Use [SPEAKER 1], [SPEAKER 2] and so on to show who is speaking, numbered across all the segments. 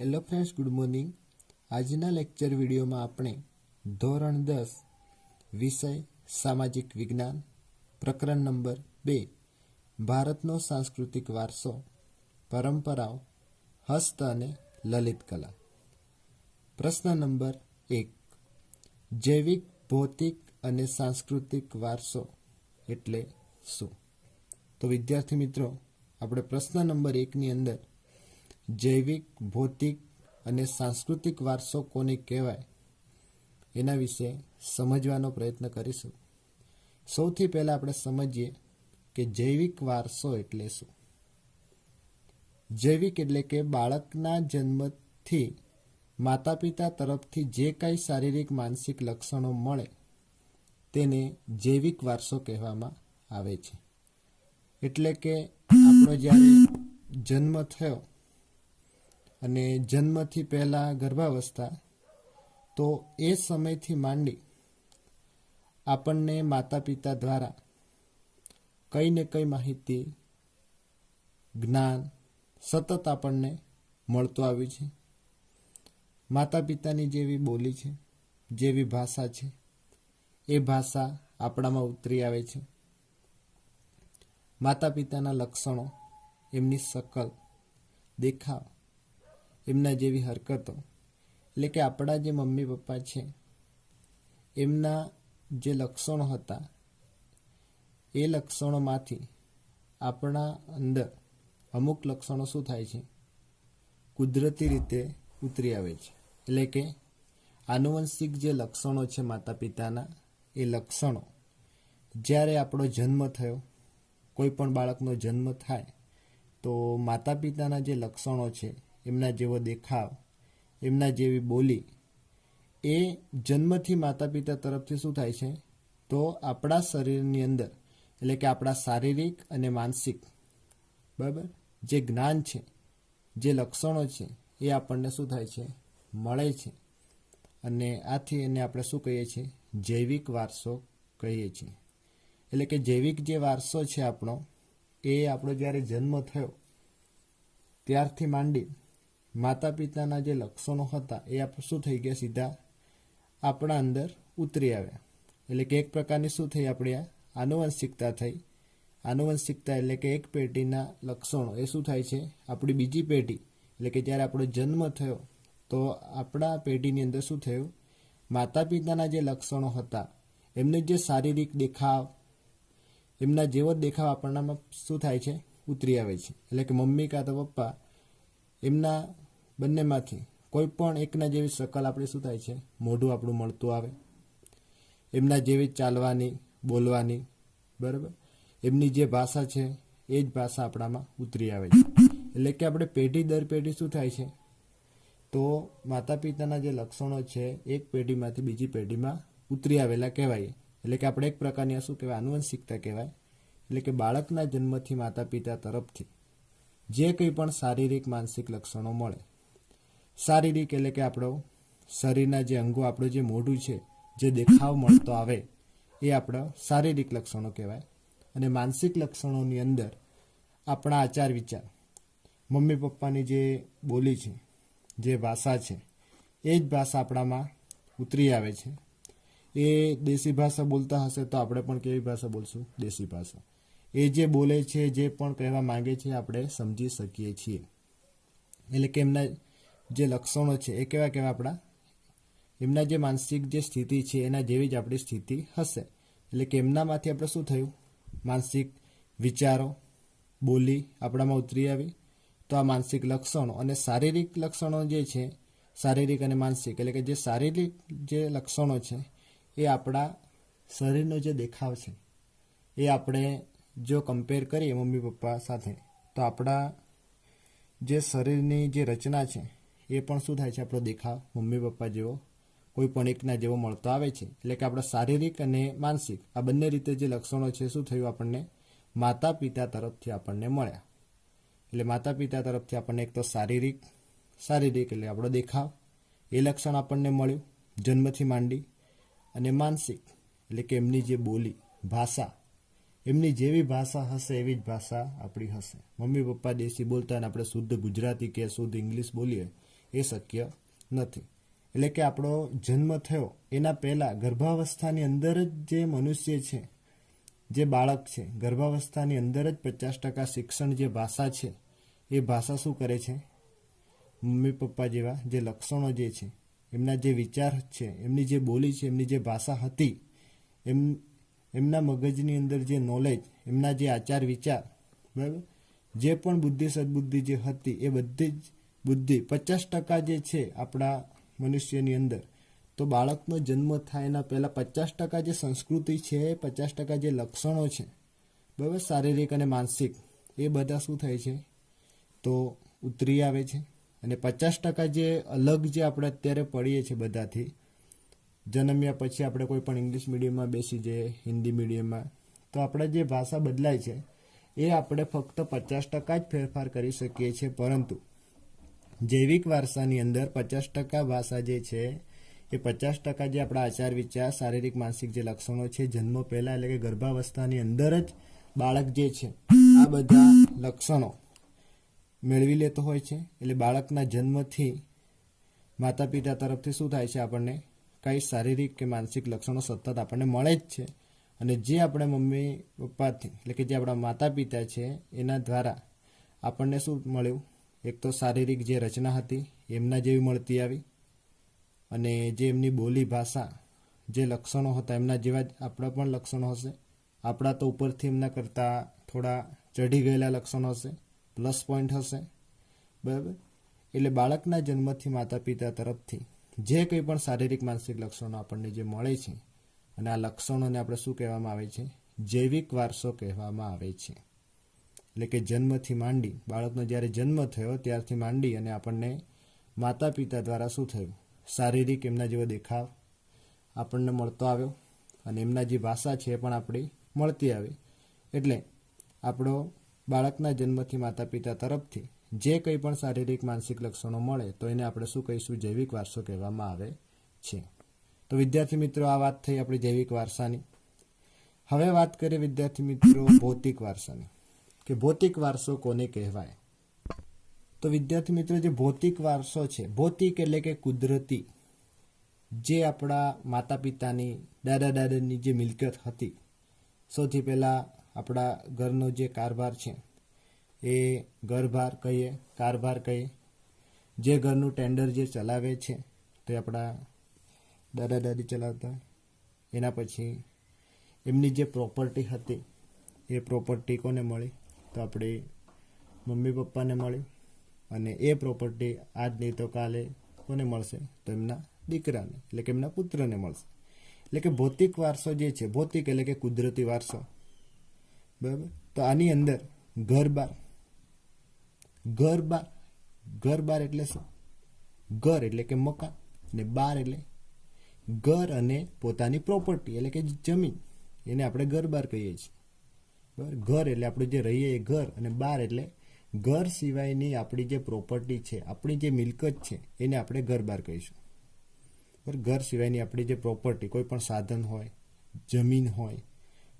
[SPEAKER 1] Hello friends, good morning. આજના lecture વિડીયોમાં આપણે ધોરણ 10 વિષય સામાજિક વિજ્ઞાન પ્રકરણ નંબર 2 ભારતનો સાંસ્કૃતિક વારસો પરંપરાઓ હસ્ત અને લલિત કલા પ્રશ્ન નંબર 1 જૈવિક ભૌતિક અને સાંસ્કૃતિક વારસો એટલે શું? તો વિદ્યાર્થી મિત્રો, આપણે પ્રશ્ન નંબર 1 ની અંદર જૈવિક ભૌતિક અને સાંસ્કૃતિક વારસો કોને કહેવાય એના વિશે સમજવાનો પ્રયત્ન કરીશું। સૌથી પહેલા આપણે સમજીએ કે જૈવિક વારસો એટલે શું। જૈવિક એટલે કે બાળકના જન્મથી માતા પિતા તરફથી જે કાંઈ શારીરિક માનસિક લક્ષણો મળે તેને જૈવિક વારસો કહેવામાં આવે છે। એટલે કે આપણો જ્યારે જન્મ થયો અને જન્મથી પહેલાં ગર્ભાવસ્થા, તો એ સમયથી માંડી આપણને માતા પિતા દ્વારા કંઈ ને કંઈ માહિતી જ્ઞાન સતત આપણને મળતું આવ્યું છે। માતા પિતાની જેવી બોલી છે, જેવી ભાષા છે, એ ભાષા આપણામાં ઉતરી આવે છે। માતા પિતાના લક્ષણો, એમની શકલ, દેખાવ, એમના જેવી હરકતો, એટલે કે આપણા જે મમ્મી પપ્પા છે એમના જે લક્ષણો હતા એ લક્ષણોમાંથી આપણા અંદર અમુક લક્ષણો શું થાય છે, કુદરતી રીતે ઉતરી આવે છે। એટલે કે આનુવંશિક જે લક્ષણો છે માતા પિતાના, એ લક્ષણો જ્યારે આપણો જન્મ થયો, કોઈ પણ બાળકનો જન્મ થાય તો માતા પિતાના જે લક્ષણો છે, એમના જેવો દેખાવ, એમના જેવી બોલી, એ જન્મથી માતા પિતા તરફથી શું થાય છે, તો આપણા શરીરની અંદર એટલે કે આપણા શારીરિક અને માનસિક બરાબર જે જ્ઞાન છે, જે લક્ષણો છે, એ આપણને શું થાય છે, મળે છે। અને આથી એને આપણે શું કહીએ છીએ, જૈવિક વારસો કહીએ છીએ। એટલે કે જૈવિક જે વારસો છે આપણો, એ આપણો જ્યારે જન્મ થયો ત્યારથી માંડી માતા પિતાના જે લક્ષણો હતા એ શું થઈ ગયા, સીધા આપણા અંદર ઉતરી આવ્યા। એટલે કે એક પ્રકારની શું થઈ, આપણી આ આનુવંશિકતા થઈ। આનુવંશિકતા એટલે કે એક પેઢીના લક્ષણો એ શું થાય છે, આપણી બીજી પેઢી એટલે કે જ્યારે આપણો જન્મ થયો તો આપણા પેઢીની અંદર શું થયું, માતા પિતાના જે લક્ષણો હતા એમને જે શારીરિક દેખાવ, એમના જેવો દેખાવ આપણનામાં શું થાય છે, ઉતરી આવે છે। એટલે કે મમ્મી કાં તો પપ્પા, એમના બંનેમાંથી કોઈ પણ એકના જેવી શકલ આપણે શું થાય છે, મોઢું આપણું મળતું આવે, એમના જેવી ચાલવાની બોલવાની બરાબર, એમની જે ભાષા છે એ જ ભાષા આપણામાં ઉતરી આવે છે। એટલે કે આપણે પેઢી દર પેઢી શું થાય છે, તો માતા પિતાના જે લક્ષણો છે એક પેઢીમાંથી બીજી પેઢીમાં ઉતરી આવેલા કહેવાય। એટલે કે આપણે એક પ્રકારની શું કહેવાય, આનુવંશિકતા કહેવાય। એટલે કે બાળકના જન્મથી માતા પિતા તરફથી જે કંઈ પણ શારીરિક માનસિક લક્ષણો મળે, શારીરિક એટલે કે આપણો શરીરના જે અંગો, આપણું જે મોઢું છે, જે દેખાવ મળતો આવે એ આપણા શારીરિક લક્ષણો કહેવાય। અને માનસિક લક્ષણોની અંદર આપણા આચાર વિચાર, મમ્મી પપ્પાની જે બોલી છે, જે ભાષા છે, એ જ ભાષા આપણામાં ઉતરી આવે છે। એ દેશી ભાષા બોલતા હશે તો આપણે પણ કેવી ભાષા બોલશું, દેશી ભાષા। એ જે બોલે છે, જે પણ કહેવા માંગે છે, આપણે સમજી શકીએ છીએ। એટલે કે એમના જે લક્ષણો છે એ કેવા કેવા આપણા, એમના જે માનસિક જે સ્થિતિ છે એના જેવી જ આપણી સ્થિતિ હશે। એટલે કે એમનામાંથી આપણે શું થયું, માનસિક વિચારો, બોલી આપણામાં ઉતરી આવી, તો આ માનસિક લક્ષણો અને શારીરિક લક્ષણો જે છે, શારીરિક અને માનસિક એટલે કે જે શારીરિક જે લક્ષણો છે એ આપણા શરીરનો જે દેખાવ છે એ આપણે જો કમ્પેર કરીએ મમ્મી પપ્પા સાથે, તો આપણા જે શરીરની જે રચના છે એ પણ શું થાય છે, આપણો દેખાવ મમ્મી પપ્પા જેવો કોઈ પણ એકના જેવો મળતો આવે છે। એટલે કે આપણા શારીરિક અને માનસિક આ બંને રીતે જે લક્ષણો છે શું થયું, આપણને માતા પિતા તરફથી આપણને મળ્યા। એટલે માતા પિતા તરફથી આપણને એક તો શારીરિક એટલે આપણો દેખાવ, એ લક્ષણ આપણને મળ્યું જન્મથી માંડી, અને માનસિક એટલે કે એમની જે બોલી ભાષા, એમની જેવી ભાષા હશે એવી જ ભાષા આપણી હશે। મમ્મી પપ્પા દેશી બોલતા અને આપણે શુદ્ધ ગુજરાતી કે શુદ્ધ ઇંગ્લિશ બોલીએ એ શક્ય નથી. એટલે કે આપણો જન્મ થયો એના પહેલાં ગર્ભાવસ્થાની અંદર જ જે મનુષ્ય છે, જે બાળક છે, ગર્ભાવસ્થાની અંદર જ 50% શિક્ષણ જે ભાષા છે એ ભાષા શું કરે છે, મમ્મી પપ્પા જેવા જે લક્ષણો જે છે, એમના જે વિચાર છે, એમની જે બોલી છે, એમની જે ભાષા હતી, એમના મગજની અંદર જે નોલેજ, એમના જે આચાર વિચાર, બરાબર, જે પણ બુદ્ધિ સદબુદ્ધિ જે હતી એ બધી જ બુદ્ધિ 50% જે છે આપણા મનુષ્યની અંદર, તો બાળકનો જન્મ થાય એના પહેલાં 50% જે સંસ્કૃતિ છે, 50% જે લક્ષણો છે, બરાબર, શારીરિક અને માનસિક, એ બધા શું થાય છે તો ઉતરી આવે છે. અને 50% જે અલગ જે આપણે અત્યારે પડીએ છીએ બધાથી, જન્મ્યા પછી આપણે કોઈ પણ ઇંગ્લિશ મીડિયમમાં બેસી જઈએ, હિન્દી મીડિયમમાં, તો આપણા જે ભાષા બદલાય છે એ આપણે ફક્ત 50% જ ફેરફાર કરી શકીએ છીએ. પરંતુ જૈવિક વારસાની અંદર 50% ભાષા જે છે એ 50% જે આપણા આચાર વિચાર, શારીરિક માનસિક જે લક્ષણો છે, જન્મ પહેલાં એટલે કે ગર્ભાવસ્થાની અંદર જ બાળક જે છે આ બધા લક્ષણો મેળવી લેતો હોય છે. એટલે બાળકના જન્મથી માતા પિતા તરફથી શું થાય છે, આપણને કંઈ શારીરિક કે માનસિક લક્ષણો સતત આપણને મળે જ છે. અને જે આપણે મમ્મી પપ્પાથી એટલે કે જે આપણા માતા પિતા છે એના દ્વારા આપણને શું મળ્યું, એક તો શારીરિક જે રચના હતી એમના જેવી મળતી આવી, અને જે એમની બોલી ભાષા, જે લક્ષણો હતા એમના જેવા જ આપણા પણ લક્ષણો હશે. આપણા તો ઉપરથી એમના કરતાં થોડા ચઢી ગયેલા લક્ષણો હશે, પ્લસ પોઈન્ટ હશે, બરાબર. એટલે બાળકના જન્મથી માતા પિતા તરફથી જે કંઈ પણ શારીરિક માનસિક લક્ષણો આપણને જે મળે છે, અને આ લક્ષણોને આપણે શું કહેવામાં આવે છે, જૈવિક વારસો કહેવામાં આવે છે. એટલે કે જન્મથી માંડી, બાળકનો જ્યારે જન્મ થયો ત્યારથી માંડી અને આપણને માતા પિતા દ્વારા શું થયું, શારીરિક એમના જેવો દેખાવ આપણને મળતો આવ્યો, અને એમના જે ભાષા છે એ પણ આપણી મળતી આવી. એટલે આપણો બાળકના જન્મથી માતા પિતા તરફથી જે કંઈ પણ શારીરિક માનસિક લક્ષણો મળે તો એને આપણે શું કહીશું, જૈવિક વારસો કહેવામાં આવે છે. તો વિદ્યાર્થી મિત્રો, આ વાત થઈ આપણી જૈવિક વારસાની. હવે વાત કરીએ વિદ્યાર્થી મિત્રો ભૌતિક વારસાની, કે ભૌતિક વારસો કોને કહેવાય. તો વિદ્યાર્થી મિત્રો, જે ભૌતિક વારસો છે, ભૌતિક એટલે કે કુદરતી, જે આપણા માતા પિતાની, દાદા દાદાની જે મિલકત હતી, સૌથી પહેલાં આપણા ઘરનો જે કારભાર છે એ ઘરભાર કહીએ, કારભાર કહીએ. જે ઘરનું ટેન્ડર જે ચલાવે છે તે આપણા દાદા દાદી ચલાવતા. એના પછી એમની જે પ્રોપર્ટી હતી એ પ્રોપર્ટી કોને મળી, તો આપણે મમ્મી પપ્પાને મળી. અને એ પ્રોપર્ટી આજ નહીં તો કાલે કોને મળશે, તો એમના દીકરાને એટલે કે એમના પુત્રને મળશે. એટલે કે ભૌતિક વારસો જે છે, ભૌતિક એટલે કે કુદરતી વારસો, બરાબર. તો આની અંદર ઘર-બાર, ઘર-બાર, ઘર-બાર એટલે શું, ઘર એટલે કે મકાન, ને બાર એટલે ઘર અને પોતાની પ્રોપર્ટી એટલે કે જમીન, એને આપણે ઘર-બાર કહીએ છીએ, બરાબર. ઘર એટલે આપણે જે રહીએ એ ઘર, અને બાર એટલે ઘર સિવાયની આપણી જે પ્રોપર્ટી છે, આપણી જે મિલકત છે, એને આપણે ઘર-બાર કહીશું, બરાબર. ઘર સિવાયની આપણી જે પ્રોપર્ટી, કોઈ પણ સાધન હોય, જમીન હોય,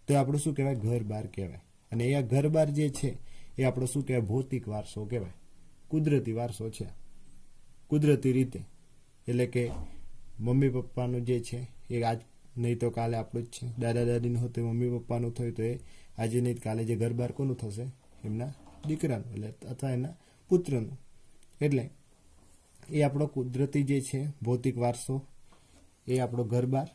[SPEAKER 1] તો આપણું શું કહેવાય, ઘર-બાર કહેવાય. અને એ ઘર-બાર જે છે એ આપણો શું કહેવાય, ભૌતિક વારસો કહેવાય, કુદરતી વારસો છે, કુદરતી રીતે. એટલે કે મમ્મી પપ્પાનું જે છે એ આજ નહીં તો કાલે આપણું જ છે. દાદા દાદીનું હતું મમ્મી પપ્પાનું થયું તો એ આજે નહીં કાલે જે ઘર-બાર કોનું થશે, એમના દીકરાનું એટલે અથવા એના પુત્રનું. એટલે એ આપણો કુદરતી જે છે ભૌતિક વારસો, એ આપણો ઘર-બાર.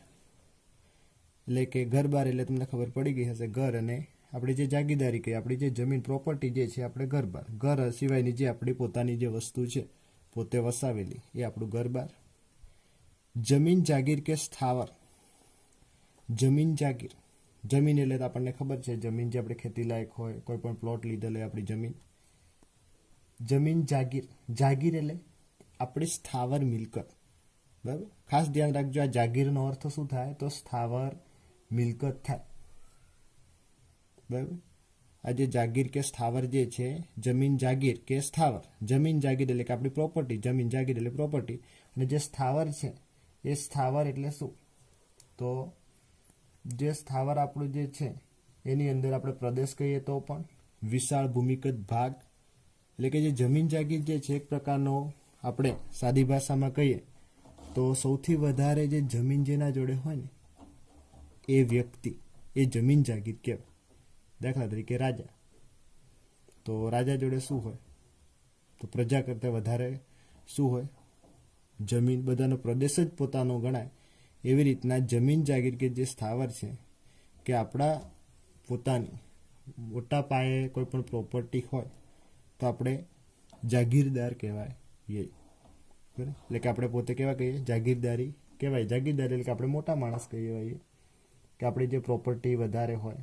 [SPEAKER 1] એટલે કે ઘર-બાર એટલે તમને ખબર પડી ગઈ હશે, ઘર અને આપણી જે જાગીરદારી કહીએ, આપણી જે જમીન પ્રોપર્ટી જે છે આપણે ઘર-બાર. ઘર સિવાયની જે આપણી પોતાની જે વસ્તુ છે પોતે વસાવેલી, એ આપણું ઘર-બાર. જમીન જાગીર કે સ્થાવર, જમીન જાગીર, જમીન એટલે તો આપણને ખબર છે જમીન જે આપણે ખેતી લાયક હોય, કોઈ પણ પ્લોટ લીધેલો હોય આપણી જમીન. જમીન જાગીર, જાગીર એટલે આપણી સ્થાવર મિલકત, બરાબર. ખાસ ધ્યાન રાખજો, આ જાગીરનો અર્થ શું થાય, તો સ્થાવર મિલકત થાય, બરાબર. આ જે જાગીર કે સ્થાવર જે છે, જમીન જાગીર કે સ્થાવર, જમીન જાગીર એટલે કે આપણી પ્રોપર્ટી, જમીન જાગીર એટલે પ્રોપર્ટી. અને જે સ્થાવર છે એ સ્થાવર એટલે શું, તો જે સ્થાવર આપણું જે છે એની અંદર આપણે પ્રદેશ કહીએ તો પણ વિશાળ ભૂમિગત ભાગ. એટલે કે જે જમીન જાગીર જે છે એક પ્રકારનો આપણે સાદી ભાષામાં કહીએ તો સૌથી વધારે જે જમીન જેના જોડે હોય ને એ વ્યક્તિ એ જમીન જાગીર કહેવાય. દાખલા તરીકે રાજા, તો રાજા જોડે શું હોય? તો પ્રજા કરતાં વધારે શું હોય? જમીન. બધાનો પ્રદેશ જ પોતાનો ગણાય. એવી રીતના જમીન જાગીર કે જે સ્થાવર છે કે આપણા પોતાની મોટા પાયે કોઈ પણ પ્રોપર્ટી હોય તો આપણે જાગીરદાર કહેવાય. બરાબર, એટલે કે આપણે પોતે કેવા કહીએ? જાગીરદારી કહેવાય. જાગીરદારી એટલે કે આપણે મોટા માણસ કહીએ કે આપણી જે પ્રોપર્ટી વધારે હોય,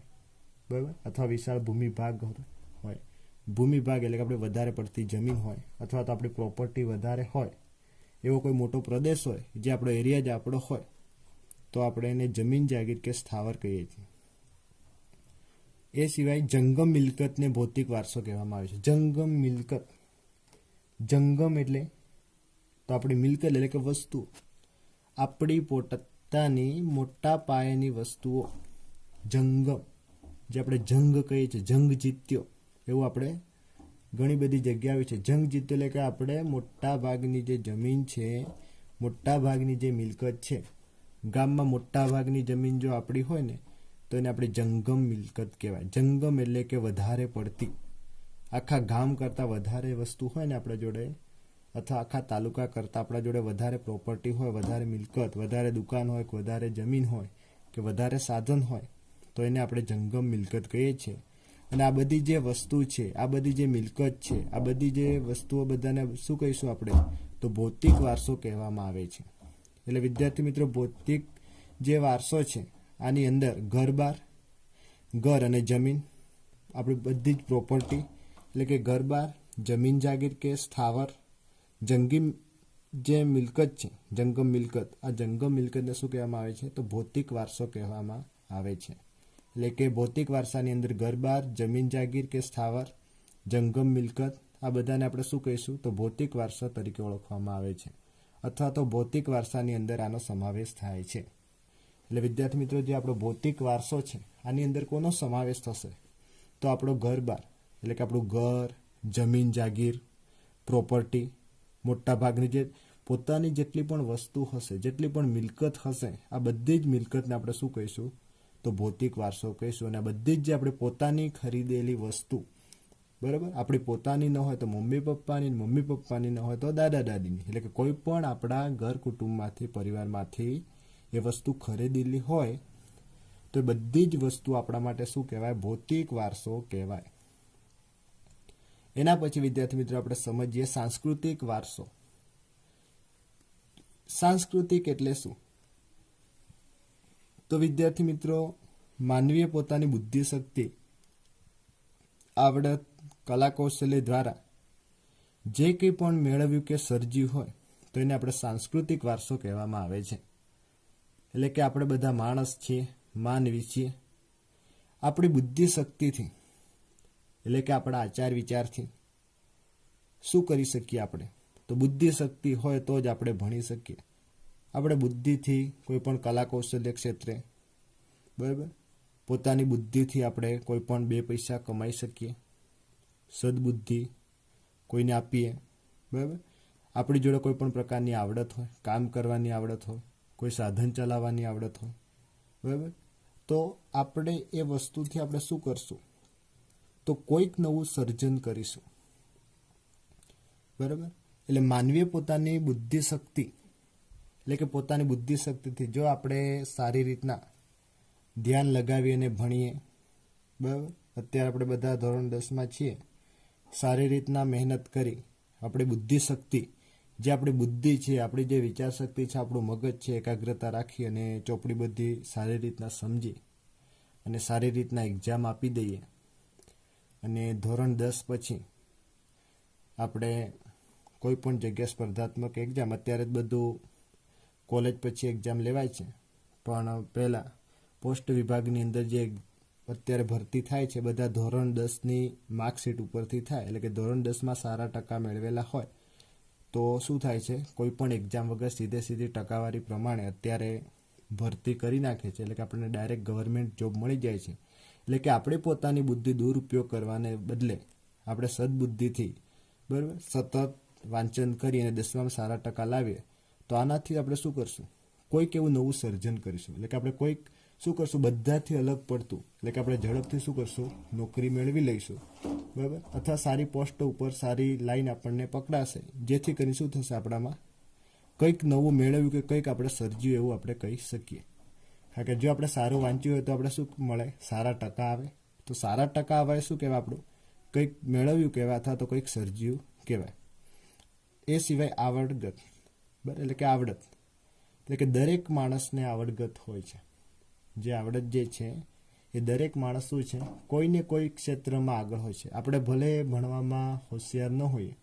[SPEAKER 1] બરાબર, અથવા વિશાળ ભૂમિભાગ હોય. ભૂમિભાગ એટલે કે આપણે વધારે પડતી જમીન હોય, અથવા તો આપણી પ્રોપર્ટી વધારે હોય, એવો કોઈ મોટો પ્રદેશ હોય જે આપણો એરિયા જ આપણો હોય, તો આપણે એને જમીન જાગીર કે સ્થાવર કહીએ છીએ. એ સિવાય જંગમ મિલકતને ભૌતિક વારસો કહેવામાં આવે છે. જંગમ મિલકત, જંગમ એટલે તો આપણી મિલકત એટલે કે વસ્તુ, આપણી પોતાની મોટા પાયાની વસ્તુઓ. જંગમ, જે આપણે જંગ કહીએ છીએ, જંગ જીત્યો, એવું આપણે ઘણી બધી જગ્યાએ છે. જંગ જીત્યો એટલે કે આપણે મોટા ભાગની જે જમીન છે, મોટા ભાગની જે મિલકત છે, ગામમાં મોટા ભાગની જમીન જો આપણી હોય ને તો એને આપણે જંગમ મિલકત કહેવાય. જંગમ એટલે કે વધારે પડતી, આખા ગામ કરતાં વધારે વસ્તુ હોય ને આપણા જોડે, અથવા આખા તાલુકા કરતાં આપણા જોડે વધારે પ્રોપર્ટી હોય, વધારે મિલકત, વધારે દુકાન હોય, વધારે જમીન હોય કે વધારે સાધન હોય, તો એને આપણે જંગમ મિલકત કહીએ છીએ. અને આ બધી જે વસ્તુ છે, આ બધી જે મિલકત છે, આ બધી જે વસ્તુઓ બધાને શું કહીશું આપણે? તો ભૌતિક વારસો કહેવામાં આવે છે. એટલે વિદ્યાર્થી મિત્રો, ભૌતિક જે વારસો છે આની અંદર ઘર-બાર, ઘર અને જમીન, આપણી બધી જ પ્રોપર્ટી એટલે કે ઘર-બાર, જમીન જાગીર કે સ્થાવર, જંગી જે મિલકત છે, જંગમ મિલકત, આ જંગમ મિલકતને શું કહેવામાં આવે છે? તો ભૌતિક વારસો કહેવામાં આવે છે. એટલે કે ભૌતિક વારસાની અંદર ઘર-બાર, જમીન જાગીર કે સ્થાવર, જંગમ મિલકત, આ બધાને આપણે શું કહીશું? તો ભૌતિક વારસો તરીકે ઓળખવામાં આવે છે, અથવા તો ભૌતિક વારસાની અંદર આનો સમાવેશ થાય છે. એટલે વિદ્યાર્થી મિત્રો, જે આપણો ભૌતિક વારસો છે આની અંદર કોનો સમાવેશ થશે? તો આપણો ઘર-બાર એટલે કે આપણું ઘર, જમીન જાગીર, પ્રોપર્ટી, મોટા ભાગની જે પોતાની જેટલી પણ વસ્તુ હશે, જેટલી પણ મિલકત હશે, આ બધી જ મિલકતને આપણે શું કહીશું? તો ભૌતિક વારસો કહીશું. અને આ બધી જ જે આપણે પોતાની ખરીદેલી વસ્તુ, બરાબર, આપણી પોતાની ન હોય તો મમ્મી પપ્પાની, મમ્મી પપ્પાની ન હોય તો દાદા દાદીની, એટલે કે કોઈ પણ આપણા ઘર કુટુંબમાંથી, પરિવારમાંથી એ વસ્તુ ખરીદેલી હોય તો બધી જ વસ્તુ આપણા માટે શું કહેવાય? ભૌતિક વારસો કહેવાય. એના પછી વિદ્યાર્થી મિત્રો આપણે સમજીએ સાંસ્કૃતિક વારસો. સાંસ્કૃતિક એટલે શું? તો વિદ્યાર્થી મિત્રો, માનવીએ પોતાની બુદ્ધિ શક્તિ, આવડત, કલા કૌશલ્ય દ્વારા જે કંઈ પણ મેળવ્યું કે સર્જ્યું હોય તો એને આપણે સાંસ્કૃતિક વારસો કહેવામાં આવે છે. એટલે કે આપણે બધા માણસ છીએ, માનવી છીએ, આપણી બુદ્ધિ શક્તિથી એટલે કે આપણા આચાર વિચારથી શું કરી શકીએ? આપણે તો બુદ્ધિ શક્તિ હોય તો જ આપણે ભણી શકીએ. આપણે બુદ્ધિથી કોઈ પણ કલા કૌશલ્ય ક્ષેત્રે, બરાબર, પોતાની બુદ્ધિથી આપણે કોઈ પણ બે પૈસા કમાઈ શકીએ. સદબુદ્ધિ કોઈને આપીએ, બરાબર. આપણી જોડે કોઈ પણ પ્રકારની આવડત હોય, કામ કરવાની આવડત હોય, કોઈ સાધન ચલાવવાની આવડત હોય, બરાબર, તો આપણે એ વસ્તુથી આપણે શું કરશું? તો કોઈક નવું સર્જન કરીશું, બરાબર. એટલે માનવીએ પોતાની બુદ્ધિ શક્તિ એટલે કે પોતાની બુદ્ધિ શક્તિથી જો આપણે સારી રીતના ધ્યાન લગાવી અને ભણીએ, બરાબર, અત્યારે આપણે બધા ધોરણ 10માં છીએ, સારી રીતના મહેનત કરી આપણી બુદ્ધિ શક્તિ, જે આપણી બુદ્ધિ છે, આપણી જે વિચાર શક્તિ છે, આપણું મગજ છે, એકાગ્રતા રાખી અને ચોપડી બધી સારી રીતના સમજી અને સારી રીતના એક્ઝામ આપી દઈએ અને ધોરણ 10 પછી આપણે કોઈ પણ જગ્યા સ્પર્ધાત્મક એક્ઝામ, અત્યારે જ બધું કોલેજ પછી એક્ઝામ લેવાય છે, પણ પહેલાં પોસ્ટ વિભાગની અંદર જે અત્યારે ભરતી થાય છે બધા ધોરણ 10ની માર્કશીટ ઉપરથી થાય. એટલે કે ધોરણ 10માં સારા ટકા મેળવેલા હોય તો શું થાય છે? કોઈ પણ એક્ઝામ વગર સીધી ટકાવારી પ્રમાણે અત્યારે ભરતી કરી નાખે છે. એટલે કે આપણને ડાયરેક્ટ ગવર્મેન્ટ જોબ મળી જાય છે. એટલે કે આપણે પોતાની બુદ્ધિ દુરુપયોગ કરવાને બદલે આપણે સદબુદ્ધિથી, બરાબર, સતત વાંચન કરી અને 10માં સારા ટકા લાવીએ તો આનાથી આપણે શું કરશું, કોઈક એવું નવું સર્જન કરીશું. એટલે કે આપણે કોઈક શું કરશું, બધાથી અલગ પડતું, એટલે કે આપણે ઝડપથી શું કરશું, નોકરી મેળવી લઈશું, બરાબર, અથવા સારી પોસ્ટ ઉપર સારી લાઈન આપણને પકડાશે, જેથી કરીને શું થશે, આપણામાં કંઈક નવું મેળવ્યું કે કંઈક આપણે સર્જ્યું એવું આપણે કહી શકીએ. કારણ કે જો આપણે સારું વાંચ્યું હોય તો આપણે શું મળે, સારા ટકા આવે. તો સારા ટકા આવે શું કહેવાય, આપણું કંઈક મેળવ્યું કહેવાય અથવા તો કંઈક સર્જ્યું કહેવાય. એ સિવાય આવડગત, બરાબર, એટલે કે આવડત, એટલે કે દરેક માણસને આવડગત હોય છે. જે આવડત જે છે એ દરેક માણસ શું છે, કોઈને કોઈ ક્ષેત્રમાં આગળ હોય છે. આપણે ભલે ભણવામાં હોશિયાર ન હોઈએ,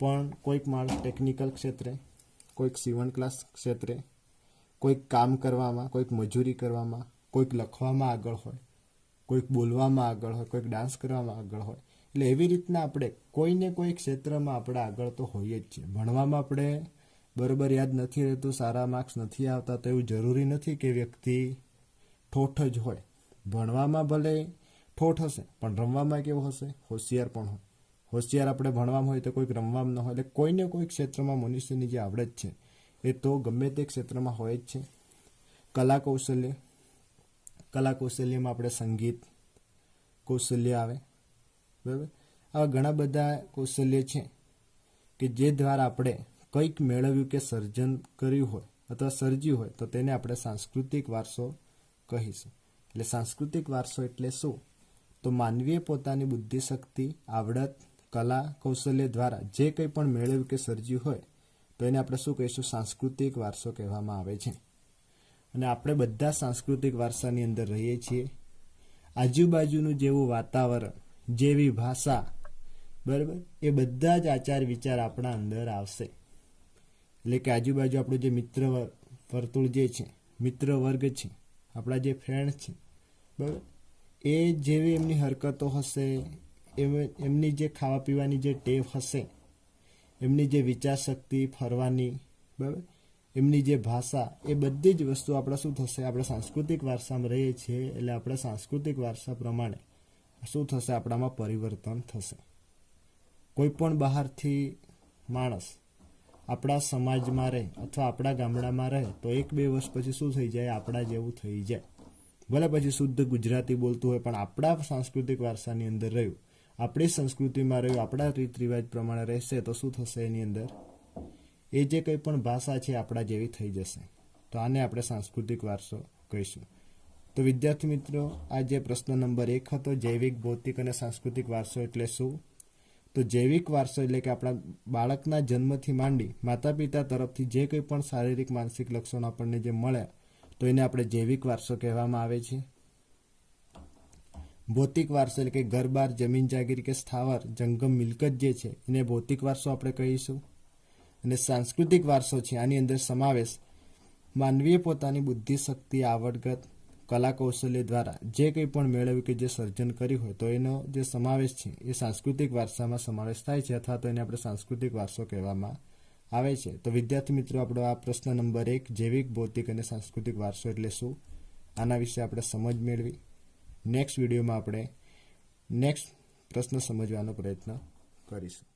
[SPEAKER 1] પણ કોઈક માણસ ટેકનિકલ ક્ષેત્રે, કોઈક સીવણ ક્લાસ ક્ષેત્રે, કોઈક કામ કરવામાં, કોઈક મજૂરી કરવામાં, કોઈક લખવામાં આગળ હોય, કોઈક બોલવામાં આગળ હોય, કોઈક ડાન્સ કરવામાં આગળ હોય. એટલે એવી રીતના આપણે કોઈને કોઈ ક્ષેત્રમાં આપણે આગળ તો હોઈએ જ છીએ. ભણવામાં આપણે બરોબર યાદ નથી રહેતું, સારા માર્ક્સ નથી આવતા, તો એવું જરૂરી નથી કે વ્યક્તિ ઠોઠ જ હોય. ભણવામાં ભલે ઠોઠ હશે પણ રમવામાં કેવો હશે, હોશિયાર પણ હોય. હોશિયાર આપણે ભણવામાં હોય તો કોઈક રમવામાં ન હોય. એટલે કોઈને કોઈ ક્ષેત્રમાં મનુષ્યની જે આવડત છે એ તો ગમે તે ક્ષેત્રમાં હોય જ છે. કલા કૌશલ્ય, કલા કૌશલ્યમાં આપણે સંગીત કૌશલ્ય આવે, બરાબર. આવા ઘણા બધા કૌશલ્ય છે કે જે દ્વારા આપણે કંઈક મેળવ્યું કે સર્જન કર્યું હોય અથવા સર્જ્યું હોય તો તેને આપણે સાંસ્કૃતિક વારસો કહીશું. એટલે સાંસ્કૃતિક વારસો એટલે શું, તો માનવીએ પોતાની બુદ્ધિશક્તિ, આવડત, કલા કૌશલ્ય દ્વારા જે કંઈ પણ મેળવ્યું કે સર્જ્યું હોય તો એને આપણે શું કહીશું, સાંસ્કૃતિક વારસો કહેવામાં આવે છે. અને આપણે બધા સાંસ્કૃતિક વારસાની અંદર રહીએ છીએ. આજુબાજુનું જેવું વાતાવરણ, જેવી ભાષા, બરાબર, એ બધા જ આચાર વિચાર આપણા અંદર આવશે. એટલે કે આજુબાજુ આપણું જે મિત્ર વર્તુળ જે છે, મિત્ર વર્ગ છે, આપણા જે ફ્રેન્ડ છે, બરાબર, એ જેવી એમની હરકતો હશે, એમની જે ખાવા પીવાની જે ટેવ હશે, એમની જે વિચારશક્તિ, ફરવાની, બરાબર, એમની જે ભાષા, એ બધી જ વસ્તુ આપણે શું થશે, આપણે સાંસ્કૃતિક વારસામાં રહીએ છીએ એટલે આપણે સાંસ્કૃતિક વારસા પ્રમાણે શું થશે, આપણામાં પરિવર્તન થશે. કોઈ પણ બહારથી માણસ આપણા સમાજમાં રહે અથવા આપણા ગામડામાં રહે તો 1-2 વર્ષ પછી શું થઈ જાય, આપણા જેવું થઈ જાય. ભલે પછી શુદ્ધ ગુજરાતી બોલતું હોય પણ આપણા સાંસ્કૃતિક વારસાની અંદર રહ્યું, આપણી સંસ્કૃતિમાં રહ્યું, આપણા રીત રિવાજ પ્રમાણે રહેશે તો શું થશે, એની અંદર એ જે કંઈ પણ ભાષા છે આપણા જેવી થઈ જશે. તો આને આપણે સાંસ્કૃતિક વારસો કહીશું. તો વિદ્યાર્થી મિત્રો, આ જે પ્રશ્ન નંબર 1 હતો, જૈવિક, ભૌતિક અને સાંસ્કૃતિક વારસો એટલે શું? તો જૈવિક વારસો એટલે કે આપણા બાળકના જન્મથી માંડી માતા પિતા તરફથી જે કંઈ પણ શારીરિક માનસિક લક્ષણો આપણને જે મળે તો એને આપણે જૈવિક વારસો કહેવામાં આવે છે. ભૌતિક વારસો એટલે કે ઘર બાર, જમીન જાગીર કે સ્થાવર જંગમ મિલકત જે છે એને ભૌતિક વારસો આપણે કહીશું. અને સાંસ્કૃતિક વારસો છે, આની અંદર સમાવેશ માનવીએ પોતાની બુદ્ધિશક્તિ, આવડત, કલા કૌશલ્ય દ્વારા જે કંઈ પણ મેળવ્યું કે જે સર્જન કર્યું હોય તો એનો જે સમાવેશ છે એ સાંસ્કૃતિક વારસામાં સમાવેશ થાય છે અથવા તો એને આપણે સાંસ્કૃતિક વારસો કહેવામાં આવે છે. તો વિદ્યાર્થી મિત્રો, આપણો આ પ્રશ્ન નંબર 1, જૈવિક, ભૌતિક અને સાંસ્કૃતિક વારસો એટલે શું, આના વિશે આપણે સમજ મેળવી. નેક્સ્ટ વિડીયોમાં આપણે નેક્સ્ટ પ્રશ્ન સમજવાનો પ્રયત્ન કરીશું.